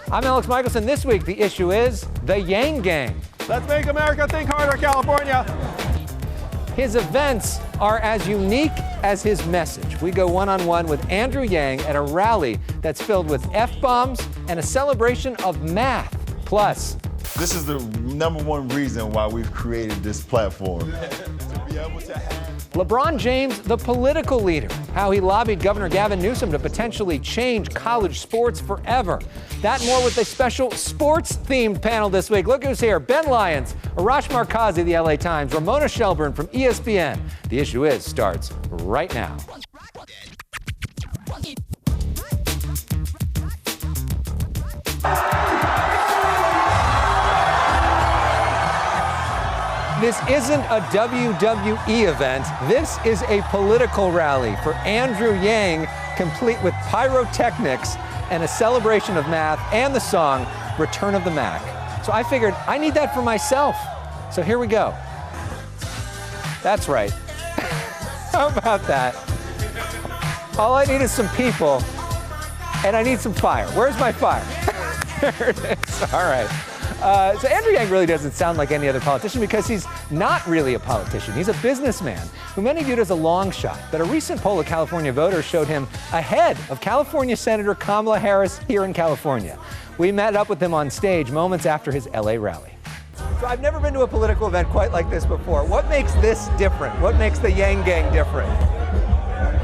I'm Elex Michaelson. This week, the issue is the Yang Gang. Let's make America think harder, California. His events are as unique as his message. We go one-on-one with Andrew Yang at a rally that's filled with F-bombs and a celebration of math. Plus, this is the number one reason why we've created this platform. To be able to have LeBron James, the political leader, how he lobbied Governor Gavin Newsom to potentially change college sports forever. That and more with a special sports-themed panel this week. Look who's here. Ben Lyons, Arash Markazi, the LA Times, Ramona Shelburne from ESPN. The Issue Is starts right now. This isn't a WWE event. This is a political rally for Andrew Yang, complete with pyrotechnics and a celebration of math and the song Return of the Mac. So I figured I need that for myself. So here we go. That's right. How about that? All I need is some people, and I need some fire. Where's my fire? There it is. All right. So Andrew Yang really doesn't sound like any other politician because he's not really a politician. He's a businessman who many viewed as a long shot. But a recent poll of California voters showed him ahead of California Senator Kamala Harris here in California. We met up with him on stage moments after his LA rally. So I've never been to a political event quite like this before. What makes this different? What makes the Yang Gang different?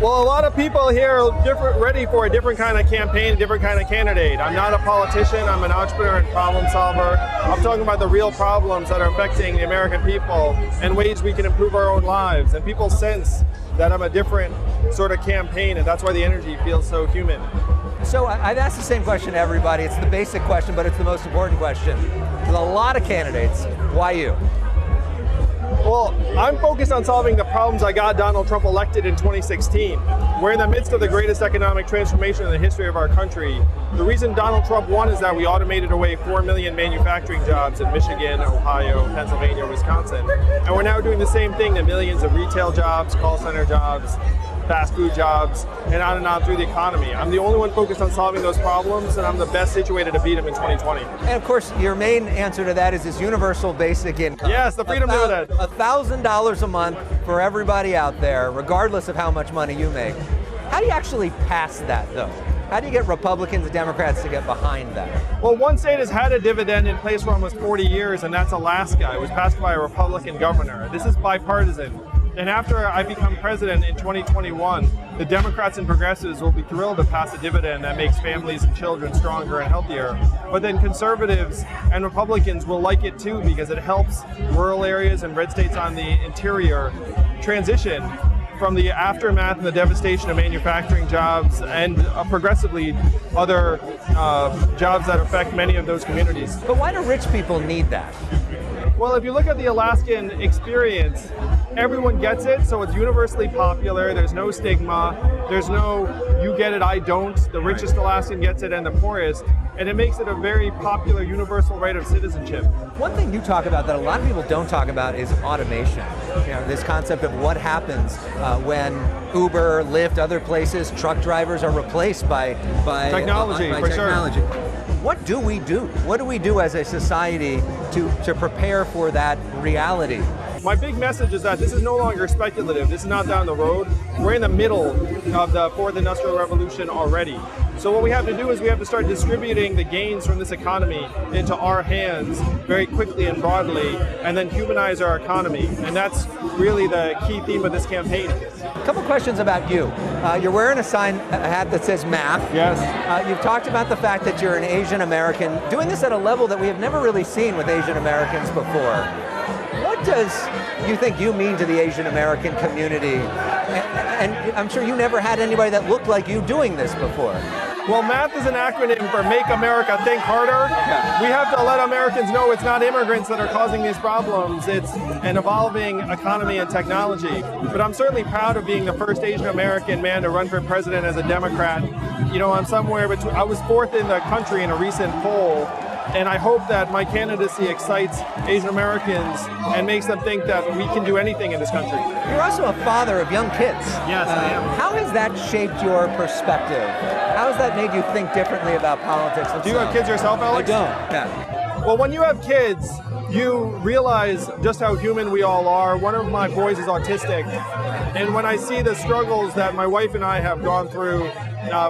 Well, a lot of people here are ready for a different kind of campaign, a different kind of candidate. I'm not a politician, I'm an entrepreneur and problem solver. I'm talking about the real problems that are affecting the American people and ways we can improve our own lives. And people sense that I'm a different sort of campaign, and that's why the energy feels so human. So I've asked the same question to everybody. It's the basic question, but it's the most important question. There's a lot of candidates. Why you? Well, I'm focused on solving the problems I got Donald Trump elected in 2016. We're in the midst of the greatest economic transformation in the history of our country. The reason Donald Trump won is that we automated away 4 million manufacturing jobs in Michigan, Ohio, Pennsylvania, Wisconsin. And we're now doing the same thing to millions of retail jobs, call center jobs, fast food jobs, and on through the economy. I'm the only one focused on solving those problems, and I'm the best situated to beat them in 2020. And of course, your main answer to that is this universal basic income. Yes, the freedom dividend. $1,000 a month for everybody out there, regardless of how much money you make. How do you actually pass that, though? How do you get Republicans and Democrats to get behind that? Well, one state has had a dividend in place for almost 40 years, and that's Alaska. It was passed by a Republican governor. This is bipartisan. And after I become president in 2021, the Democrats and progressives will be thrilled to pass a dividend that makes families and children stronger and healthier. But then conservatives and Republicans will like it too because it helps rural areas and red states on the interior transition from the aftermath and the devastation of manufacturing jobs and progressively other jobs that affect many of those communities. But why do rich people need that? Well, if you look at the Alaskan experience, everyone gets it, so it's universally popular. There's no stigma. There's no, you get it, I don't. The richest Alaskan gets it and the poorest. And it makes it a very popular universal right of citizenship. One thing you talk about that a lot of people don't talk about is automation. You know, this concept of what happens when Uber, Lyft, other places, truck drivers are replaced by technology. Technology. Sure. What do we do? What do we do as a society to prepare for that reality? My big message is that this is no longer speculative. This is not down the road. We're in the middle of the fourth industrial revolution already. So what we have to do is we have to start distributing the gains from this economy into our hands very quickly and broadly, and then humanize our economy. And that's really the key theme of this campaign. A couple questions about you. You're wearing a hat that says math. Yes. You've talked about the fact that you're an Asian American, doing this at a level that we have never really seen with Asian Americans before. What does you think you mean to the Asian American community? And I'm sure you never had anybody that looked like you doing this before. Well, math is an acronym for Make America Think Harder. We have to let Americans know it's not immigrants that are causing these problems. It's an evolving economy and technology. But I'm certainly proud of being the first Asian American man to run for president as a Democrat. You know, I'm somewhere between, I was fourth in the country in a recent poll And I hope that my candidacy excites Asian Americans and makes them think that we can do anything in this country. You're also a father of young kids. Yes, I am. How has that shaped your perspective? How has that made you think differently about politics? Do you have kids yourself, Alex? I don't. Yeah. Well, when you have kids, you realize just how human we all are. One of my boys is autistic, and when I see the struggles that my wife and I have gone through,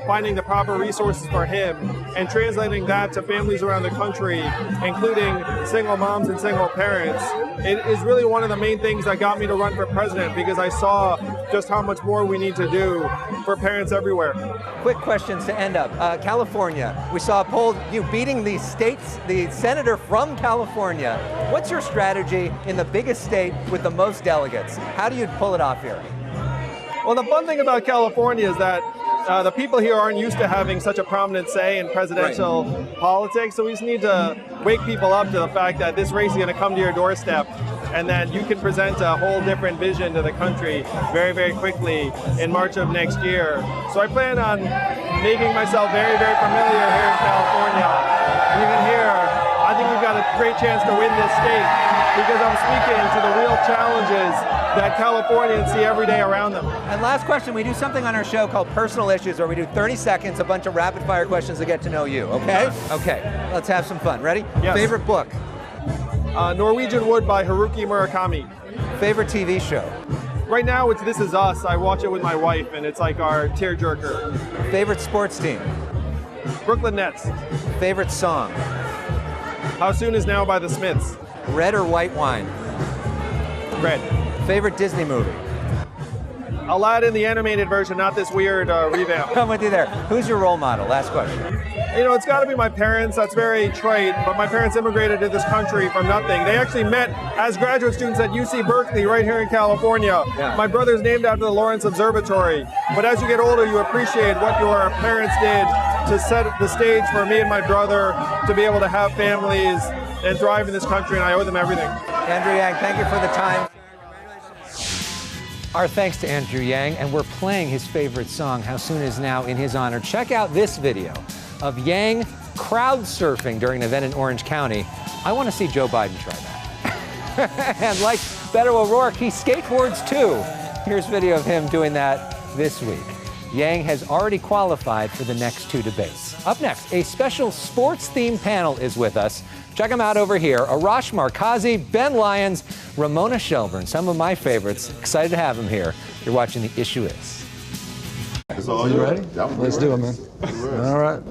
finding the proper resources for him and translating that to families around the country, including single moms and single parents, it is really one of the main things that got me to run for president, because I saw just how much more we need to do for parents everywhere. Quick questions to end up. California, we saw a poll, you beating the senator from California. What's your strategy in the biggest state with the most delegates? How do you pull it off here? Well, the fun thing about California is that the people here aren't used to having such a prominent say in presidential politics, so we just need to wake people up to the fact that this race is going to come to your doorstep, and that you can present a whole different vision to the country very, very quickly in March of next year. So I plan on making myself very, very familiar here in California. Even here, I think we've got a great chance to win this state, because I'm speaking to the real challenges that Californians see every day around them. And last question, we do something on our show called Personal Issues, where we do 30 seconds, a bunch of rapid fire questions to get to know you, okay? Okay, let's have some fun. Ready? Yes. Favorite book? Norwegian Wood by Haruki Murakami. Favorite TV show? Right now it's This Is Us. I watch it with my wife, and it's like our tearjerker. Favorite sports team? Brooklyn Nets. Favorite song? How Soon Is Now by the Smiths. Red or white wine? Red. Favorite Disney movie? Aladdin, the animated version, not this weird revamp. Come with you there. Who's your role model? Last question. You know, it's got to be my parents. That's very trite, but my parents immigrated to this country from nothing. They actually met as graduate students at UC Berkeley right here in California. Yeah. My brother's named after the Lawrence Observatory. But as you get older, you appreciate what your parents did to set the stage for me and my brother to be able to have families and thrive in this country, and I owe them everything. Andrew Yang, thank you for the time. Our thanks to Andrew Yang, and we're playing his favorite song, How Soon Is Now, in his honor. Check out this video of Yang crowd surfing during an event in Orange County. I want to see Joe Biden try that. And like Beto O'Rourke, he skateboards too. Here's video of him doing that this week. Yang has already qualified for the next two debates. Up next, a special sports-themed panel is with us. Check them out over here. Arash Markazi, Ben Lyons, Ramona Shelburne, some of my favorites. Excited to have them here. You're watching The Issue Is. You ready? Let's do it, man. All right.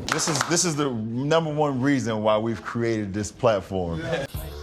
This is the number one reason why we've created this platform.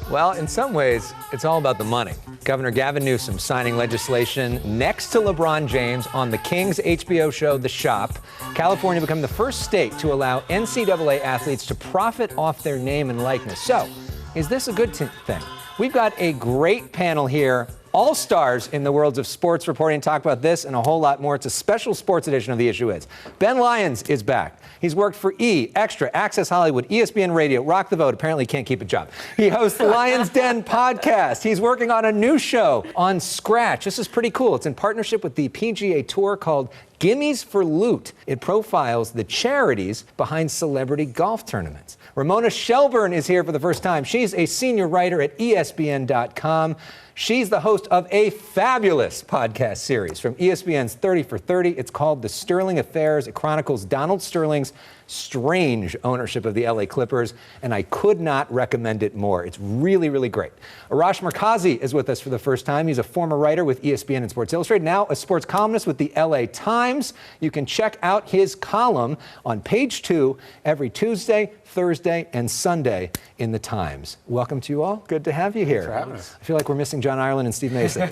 Well, in some ways, it's all about the money. Governor Gavin Newsom signing legislation next to LeBron James on the King's HBO show, The Shop. California become the first state to allow NCAA athletes to profit off their name and likeness. So, is this a good thing? We've got a great panel here. All stars in the worlds of sports reporting. Talk about this and a whole lot more. It's a special sports edition of The Issue Is. Ben Lyons is back. He's worked for E! Extra, Access Hollywood, ESPN Radio, Rock the Vote. Apparently can't keep a job. He hosts the Lions Den podcast. He's working on a new show on Scratch. This is pretty cool. It's in partnership with the PGA Tour called Gimmies for Loot. It profiles the charities behind celebrity golf tournaments. Ramona Shelburne is here for the first time. She's a senior writer at ESPN.com. She's the host of a fabulous podcast series from ESPN's 30 for 30. It's called The Sterling Affairs. It chronicles Donald Sterling's strange ownership of the LA Clippers, and I could not recommend it more. It's really, really great. Arash Markazi is with us for the first time. He's a former writer with ESPN and Sports Illustrated, now a sports columnist with the LA Times. You can check out his column on page 2 every Tuesday, Thursday, and Sunday in the Times. Welcome to you all. Good to have you here. Thanks for having us. I feel like we're missing John Ireland and Steve Mason.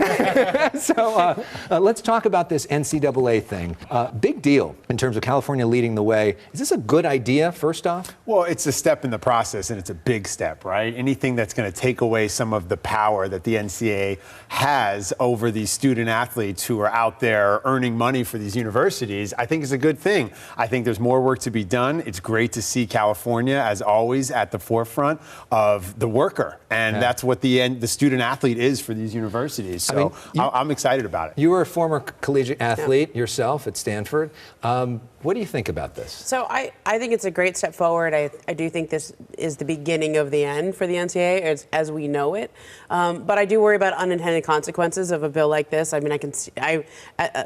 So let's talk about this NCAA thing. Big deal in terms of California leading the way. Is this a good idea, first off? Well, it's a step in the process, and it's a big step, right? Anything that's going to take away some of the power that the NCAA has over these student athletes who are out there earning money for these universities, I think is a good thing. I think there's more work to be done. It's great to see California, as always, at the forefront of the worker, and that's what the student athlete is for these universities. So I'm excited about it. You were a former collegiate athlete yourself at Stanford. What do you think about this? So I think it's a great step forward. I do think this is the beginning of the end for the NCAA as we know it. But I do worry about unintended consequences of a bill like this. I mean, I can see,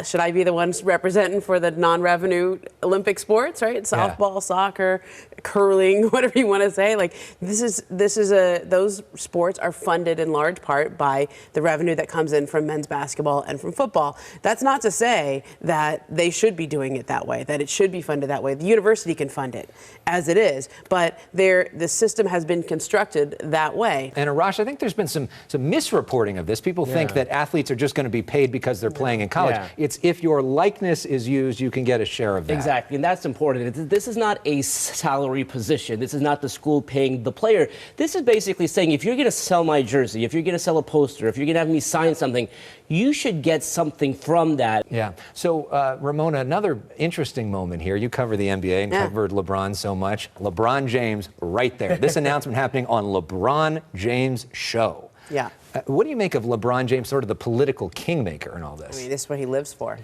should I be the ones representing for the non-revenue Olympic sports, right? Softball, soccer, curling, whatever you want to say. Like those sports are funded in large part by the revenue that comes in from men's basketball and from football. That's not to say that they should be doing it that way, that it should be funded that way. The university can fund it as it is, but the system has been constructed that way. And Arash, I think there's been some misreporting of this. People think that athletes are just going to be paid because they're playing in college. It's if your likeness is used, you can get a share of that. Exactly, and that's important. This is not a salary position. This is not the school paying the player. This is basically saying if you're going to sell my jersey, if you're going to sell a poster, if you're going to have me sign something, you should get something from that. Yeah. So, Ramona, another interesting moment here. You cover the NBA and covered LeBron so much. LeBron James right there. This announcement happening on LeBron James' show. Yeah. What do you make of LeBron James, sort of the political kingmaker in all this? I mean, this is what he lives for.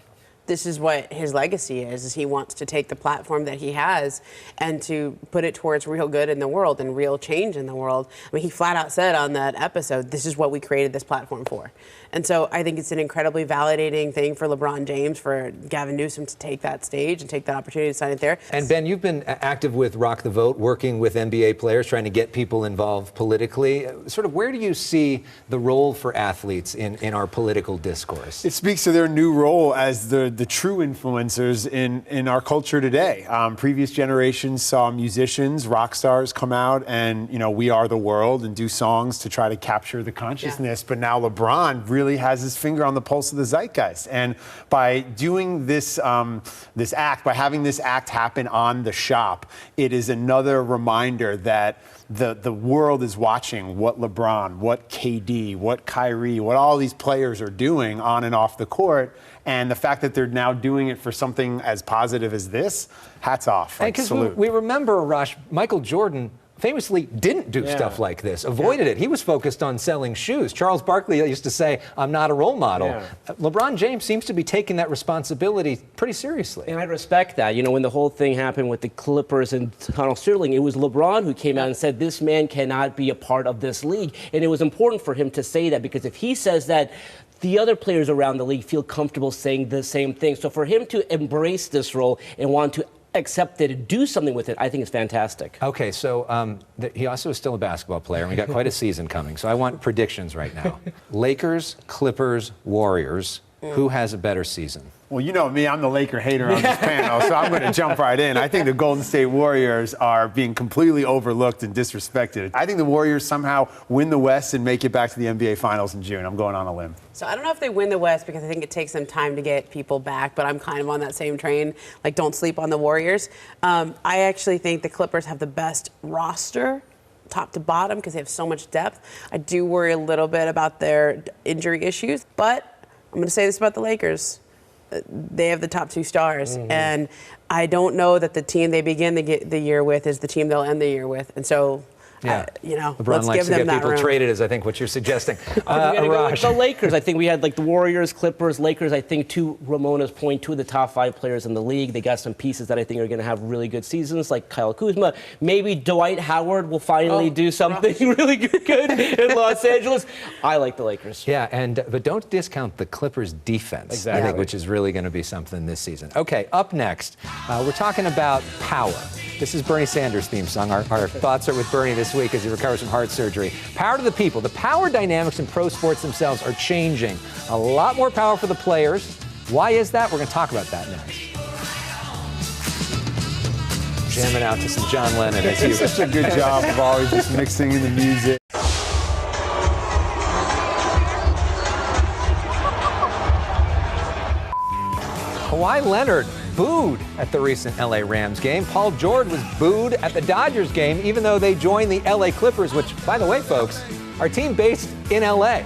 This is what his legacy is he wants to take the platform that he has and to put it towards real good in the world and real change in the world. I mean, he flat out said on that episode, this is what we created this platform for. And so I think it's an incredibly validating thing for LeBron James, for Gavin Newsom to take that stage and take that opportunity to sign it there. And Ben, you've been active with Rock the Vote, working with NBA players, trying to get people involved politically. Sort of where do you see the role for athletes in our political discourse? It speaks to their new role as the true influencers in our culture today. Previous generations saw musicians, rock stars come out and, We Are the World and do songs to try to capture the consciousness. But now LeBron really has his finger on the pulse of the zeitgeist. And by doing this act, by having this act happen on the shop, it is another reminder that the world is watching what LeBron, what KD, what Kyrie, what all these players are doing on and off the court. And the fact that they're now doing it for something as positive as this, hats off. Because we remember, Arash, Michael Jordan famously didn't do stuff like this, avoided it. He was focused on selling shoes. Charles Barkley used to say, I'm not a role model. LeBron James seems to be taking that responsibility pretty seriously. And I respect that. When the whole thing happened with the Clippers and Donald Sterling, it was LeBron who came out and said, this man cannot be a part of this league. And it was important for him to say that, because if he says that, the other players around the league feel comfortable saying the same thing. So for him to embrace this role and want to accept it and do something with it, I think is fantastic. Okay, so he also is still a basketball player, and we got quite a season coming. So I want predictions right now. Lakers, Clippers, Warriors. Who has a better season? Well, you know me, I'm the Laker hater on this panel, so I'm going to jump right in. I think the Golden State Warriors are being completely overlooked and disrespected. I think the Warriors somehow win the West and make it back to the NBA Finals in June. I'm going on a limb. So I don't know if they win the West, because I think it takes them time to get people back, but I'm kind of on that same train. Like, don't sleep on the Warriors. I actually think the Clippers have the best roster, top to bottom, because they have so much depth. I do worry a little bit about their injury issues, but I'm going to say this about the Lakers. They have the top two stars, and I don't know that the team they begin the year with is the team they'll end the year with. And so, LeBron let's likes give to them get that people room. traded, is I think what you're suggesting. Go with the Lakers. I think we had the Warriors, Clippers, Lakers. I think, to Ramona's point, two of the top 5 players in the league. They got some pieces that I think are going to have really good seasons, like Kyle Kuzma. Maybe Dwight Howard will finally do something really good in Los Angeles. I like the Lakers. Yeah, but don't discount the Clippers' defense, I think, which is really going to be something this season. Okay, up next, we're talking about power. This is Bernie Sanders' theme song. Our thoughts are with Bernie this week as he recovers from heart surgery. Power to the people. The power dynamics in pro sports themselves are changing. A lot more power for the players. Why is that? We're going to talk about that next. Jamming out to some John Lennon. It's such a good job of always just mixing in the music. Kawhi Leonard booed at the recent LA Rams game. Paul George was booed at the Dodgers game, even though they joined the LA Clippers, which, by the way, folks, are a team based in LA.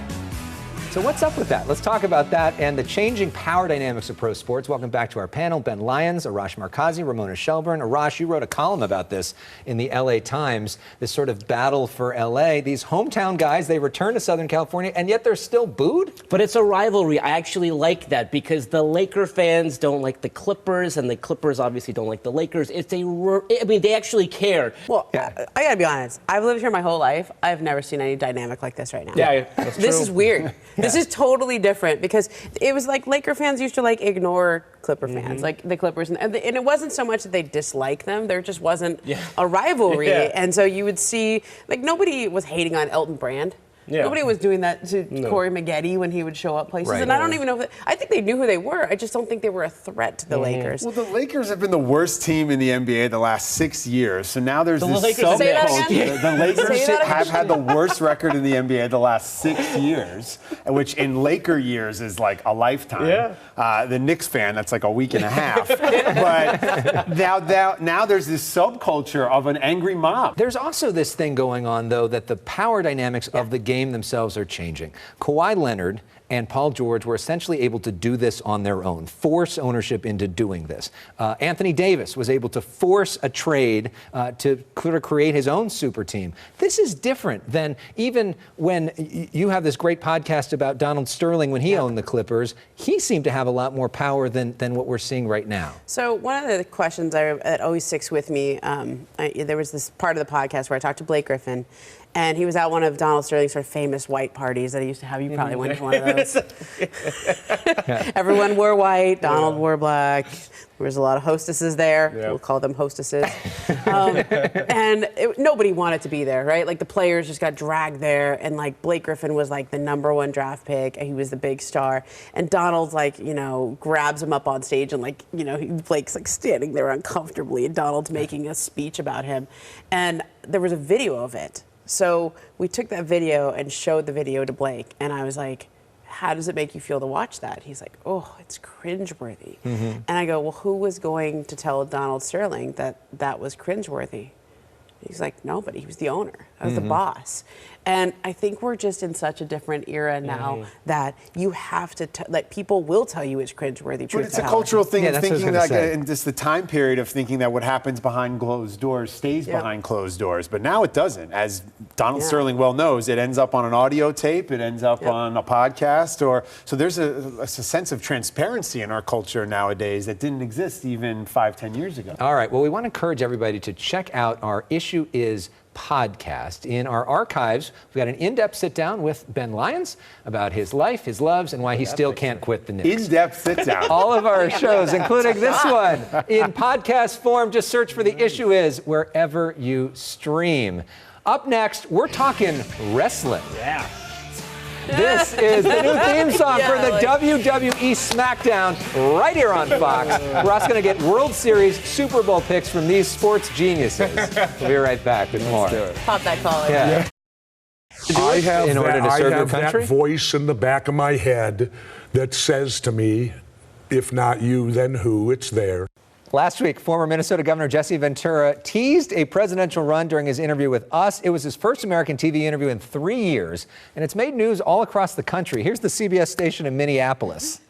So what's up with that? Let's talk about that and the changing power dynamics of pro sports. Welcome back to our panel. Ben Lyons, Arash Markazi, Ramona Shelburne. Arash, you wrote a column about this in the LA Times, this sort of battle for LA. These hometown guys, they return to Southern California, and yet they're still booed? But it's a rivalry. I actually like that because the Laker fans don't like the Clippers, and the Clippers obviously don't like the Lakers. They actually care. Well, I gotta be honest. I've lived here my whole life. I've never seen any dynamic like this right now. Yeah, that's true. This is weird. This is totally different because it was like Laker fans used to like ignore Clipper fans, like the Clippers, and it wasn't so much that they dislike them. There just wasn't a rivalry, and so you would see like nobody was hating on Elton Brand. Yeah. Nobody was doing that to Corey Maggette when he would show up places. And I don't even know if I think they knew who they were. I just don't think they were a threat to the Lakers. Well, the Lakers have been the worst team in the NBA the last 6 years. So now there's this Say that again? The Lakers have had the worst record in the NBA the last 6 years, which in Laker years is like a lifetime. Yeah. The Knicks fan, that's like a week and a half. But now there's this subculture of an angry mob. There's also this thing going on, though, that the power dynamics of the game themselves are changing. Kawhi Leonard and Paul George were essentially able to do this on their own, force ownership into doing this. Anthony Davis was able to force a trade to create his own super team. This is different than even when you have this great podcast about Donald Sterling when he owned the Clippers. He seemed to have a lot more power than what we're seeing right now. So one of the questions that always sticks with me, there was this part of the podcast where I talked to Blake Griffin, and he was at one of Donald Sterling's sort of famous white parties that he used to have. You probably went to one of those. Everyone wore white. Donald wore black. There was a lot of hostesses there. We'll call them hostesses. And nobody wanted to be there, right? Like the players just got dragged there. And like Blake Griffin was like the #1 draft pick. And he was the big star. And Donald's like, grabs him up on stage and like, Blake's like standing there uncomfortably. And Donald's making a speech about him. And there was a video of it. So we took that video and showed the video to Blake. And I was like, how does it make you feel to watch that? He's like, oh, it's cringeworthy. And I go, well, who was going to tell Donald Sterling that that was cringeworthy? He's like, nobody. He was the owner. I was the boss. And I think we're just in such a different era now that you have to, like, people will tell you it's cringeworthy. But it's a cultural thing of thinking, like, and just the time period of thinking that what happens behind closed doors stays behind closed doors. But now it doesn't. As Donald Sterling well knows, it ends up on an audio tape, it ends up on a podcast, so there's a sense of transparency in our culture nowadays that didn't exist even 5-10 years ago. All right. Well, we want to encourage everybody to check out our Issue Is podcast. In our archives, we've got an in-depth sit-down with Ben Lyons about his life, his loves, and why he still can't quit the Knicks. In-depth sit-down. All of our shows, including this one, in podcast form. Just search for The Issue Is wherever you stream. Up next, we're talking wrestling. Yeah. This is the new theme song for the WWE SmackDown right here on Fox. We're also going to get World Series Super Bowl picks from these sports geniuses. We'll be right back with more. Pop that collar. Yeah. I have, in order to serve your country? That voice in the back of my head that says to me, if not you, then who? It's there. Last week, former Minnesota Governor Jesse Ventura teased a presidential run during his interview with us. It was his first American TV interview in 3 years, and it's made news all across the country. Here's the CBS station in Minneapolis.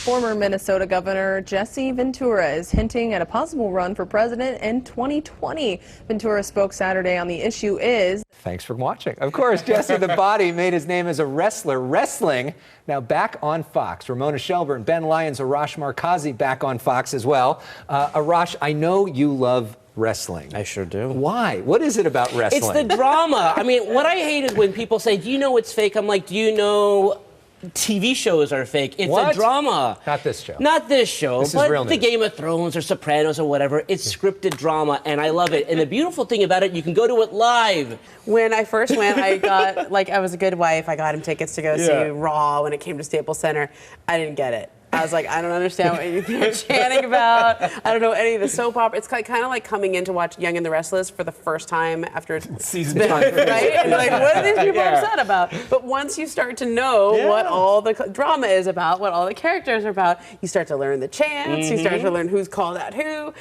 Former Minnesota Governor Jesse Ventura is hinting at a possible run for president in 2020. Ventura spoke Saturday on The Issue Is. Thanks for watching. Of course, Jesse the Body made his name as a wrestler. Wrestling now back on Fox. Ramona Shelburne, Ben Lyons, Arash Markazi back on Fox as well. Arash, I know you love wrestling. I sure do. Why? What is it about wrestling? It's the drama. I mean, what I hate is when people say, do you know it's fake? I'm like, do you know TV shows are fake? It's a drama. Not this show. Not this show. This but is real the news. Game of Thrones or Sopranos or whatever. It's scripted drama, and I love it. And the beautiful thing about it, you can go to it live. When I first went, I got, like, I was a good wife. I got him tickets to go see Raw when it came to Staples Center. I didn't get it. I was like, I don't understand what you're chanting about. I don't know any of the soap opera. It's kind of like coming in to watch Young and the Restless for the first time after season time, right? And you're like, what are these people upset about? But once you start to know what all the drama is about, what all the characters are about, you start to learn the chants. You start to learn who's called out who.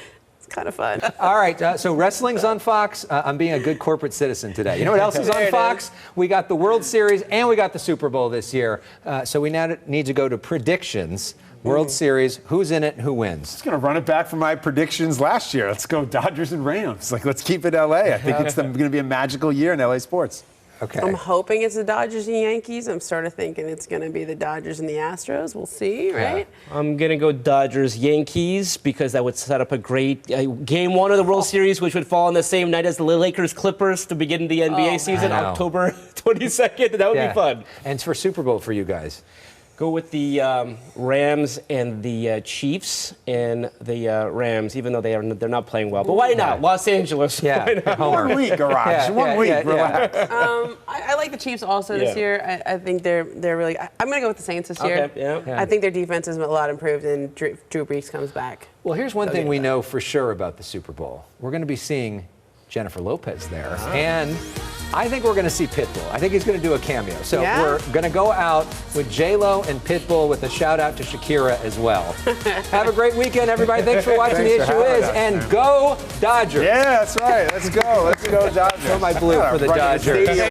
It's kind of fun. All right, so wrestling's on Fox. I'm being a good corporate citizen today. You know what else is on Fox? We got the World Series and we got the Super Bowl this year. So we now need to go to predictions. World Series, who's in it and who wins? I'm just going to run it back from my predictions last year. Let's go Dodgers and Rams. Let's keep it LA. I think it's going to be a magical year in LA sports. Okay. I'm hoping it's the Dodgers and Yankees. I'm sort of thinking it's going to be the Dodgers and the Astros. We'll see, right? Yeah. I'm going to go Dodgers Yankees because that would set up a great game one of the World Series, which would fall on the same night as the Lakers Clippers to begin the NBA season, October 22nd. That would be fun. And it's for Super Bowl for you guys. Go with the Rams and the Chiefs and the Rams, even though they're not playing well. But why not? Los Angeles. Yeah. 1 week, Arash. 1 week. Relax. I like the Chiefs also this year. I think they're really. I'm going to go with the Saints this year. Yeah. I think their defense is a lot improved, and Drew Brees comes back. Well, here's one thing we know for sure about the Super Bowl. We're going to be seeing Jennifer Lopez there. And I think we're going to see Pitbull. I think he's going to do a cameo. So we're going to go out with J-Lo and Pitbull with a shout out to Shakira as well. Have a great weekend, everybody. Thanks for watching The Issue Is. And go Dodgers. Yeah, that's right. Let's go. Let's go Dodgers. Show my blue for the Dodgers.